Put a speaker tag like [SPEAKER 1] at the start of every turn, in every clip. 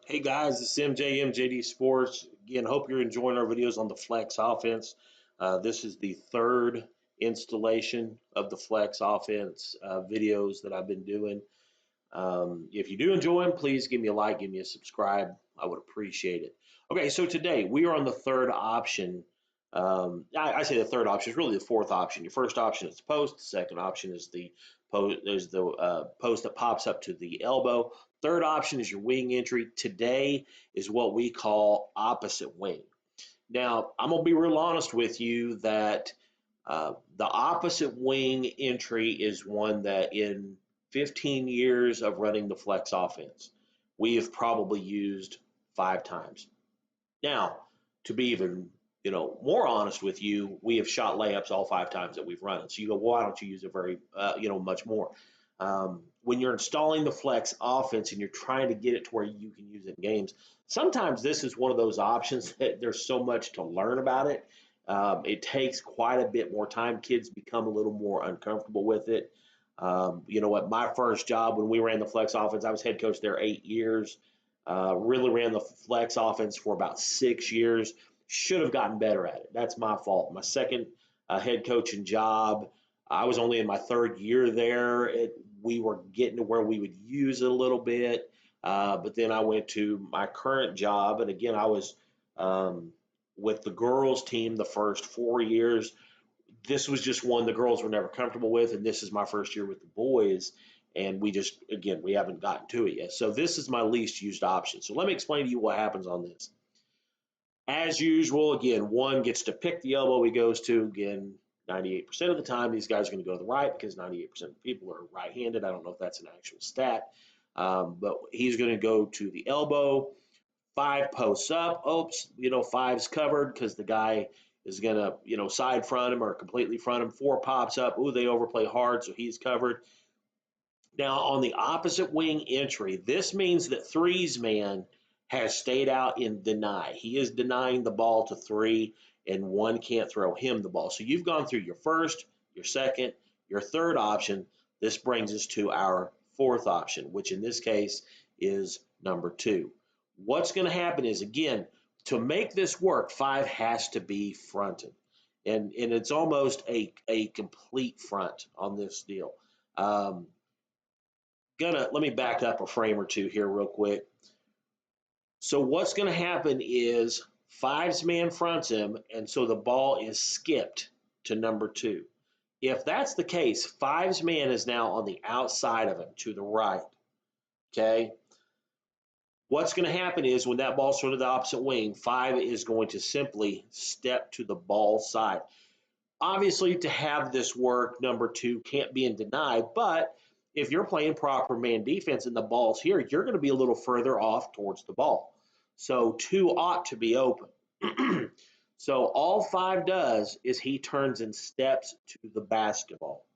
[SPEAKER 1] Hey guys, this is MJD Sports. Again, hope you're enjoying our videos on the flex offense. This is the third installation of the flex offense videos that I've been doing. If you do enjoy them, please give me a like, give me a subscribe. I would appreciate it. Okay, so today we are on the third option. I say the third option is really the fourth option. Your first option is the post. The second option is the post that pops up to the elbow. Third option is your wing entry. Today is what we call opposite wing. Now, I'm gonna be real honest with you that the opposite wing entry is one that in 15 years of running the flex offense, we have probably used 5 times. Now, to be even more honest with you, we have shot layups all 5 times that we've run it. So you go, well, why don't you use it very much more? When you're installing the flex offense and you're trying to get it to where you can use it in games, sometimes this is one of those options that there's so much to learn about it. It takes quite a bit more time. Kids become a little more uncomfortable with it. You know what? My first job when we ran the flex offense, I was head coach there 8 years. Really ran the flex offense for about 6 years. Should have gotten better at it. That's my fault. My second head coaching job, I was only in my third year there. We were getting to where we would use it a little bit. But then I went to my current job, and again, I was with the girls team the first 4 years. This was just one the girls were never comfortable with, and this is my first year with the boys, and we haven't gotten to it yet. So this is my least used option. So let me explain to you what happens on this. As usual, again, one gets to pick the elbow he goes to. Again, 98% of the time, these guys are going to go to the right because 98% of people are right-handed. I don't know if that's an actual stat, but he's going to go to the elbow. 5 posts up. Oops, 5's covered because the guy is going to, side front him or completely front him. 4 pops up. Ooh, they overplay hard, so he's covered. Now, on the opposite wing entry, this means that three's man has stayed out in deny. He is denying the ball to 3, and 1 can't throw him the ball. So you've gone through your first, your second, your third option. This brings us to our fourth option, which in this case is number 2. What's going to happen is, again, to make this work, 5 has to be fronted. And it's almost a complete front on this deal. Let me back up a frame or two here real quick. So what's going to happen is 5's man fronts him, and so the ball is skipped to number 2. If that's the case, 5's man is now on the outside of him to the right. Okay. What's going to happen is when that ball's thrown to the opposite wing, 5 is going to simply step to the ball side. Obviously, to have this work, number 2 can't be in deny, but if you're playing proper man defense and the ball's here, you're going to be a little further off towards the ball. So 2 ought to be open. So all 5 does is he turns and steps to the basketball,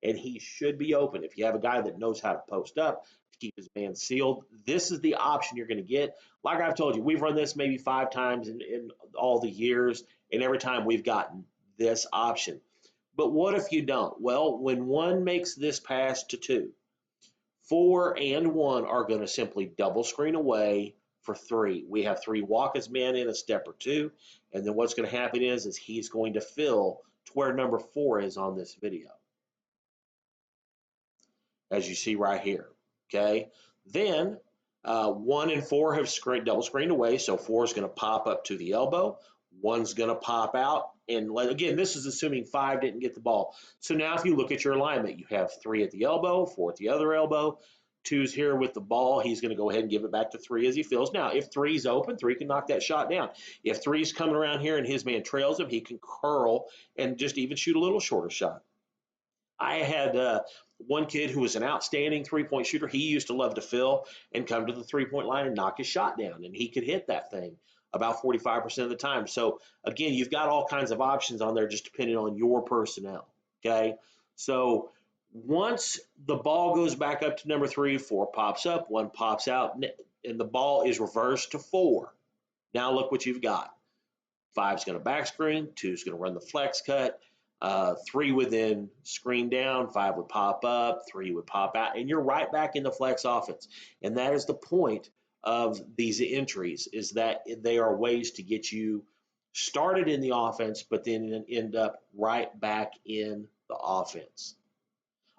[SPEAKER 1] and he should be open. If you have a guy that knows how to post up to keep his man sealed, this is the option you're going to get. Like I've told you, we've run this maybe 5 times in all the years, and every time we've gotten this option. But what if you don't? Well, when 1 makes this pass to 2, 4 and 1 are going to simply double screen away for 3. We have 3 walk his man in a step or 2, and then what's going to happen is he's going to fill to where number 4 is on this video, as you see right here. Okay, then 1 and 4 have double screened away, so 4 is going to pop up to the elbow. 1's going to pop out, and again, this is assuming 5 didn't get the ball. So now if you look at your alignment, you have 3 at the elbow, 4 at the other elbow, 2's here with the ball. He's going to go ahead and give it back to 3 as he fills. Now, if 3's open, 3 can knock that shot down. If 3's coming around here and his man trails him, he can curl and just even shoot a little shorter shot. I had one kid who was an outstanding three-point shooter. He used to love to fill and come to the three-point line and knock his shot down, and he could hit that thing about 45% of the time. So, again, you've got all kinds of options on there just depending on your personnel, okay? So once the ball goes back up to number 3, 4 pops up, 1 pops out, and the ball is reversed to 4. Now look what you've got. 5's going to back screen, 2's going to run the flex cut, 3 would then screen down, 5 would pop up, 3 would pop out, and you're right back in the flex offense. And that is the point of these entries is that they are ways to get you started in the offense, but then end up right back in the offense.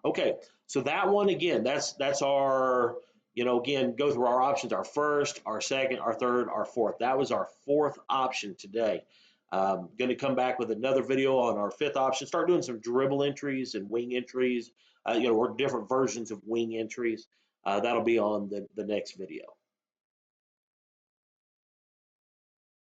[SPEAKER 1] Okay, so that one again, that's our, again, go through our options, our first, our second, our third, our fourth. That was our fourth option today. Going to come back with another video on our fifth option, start doing some dribble entries and wing entries, or different versions of wing entries. That'll be on the next video.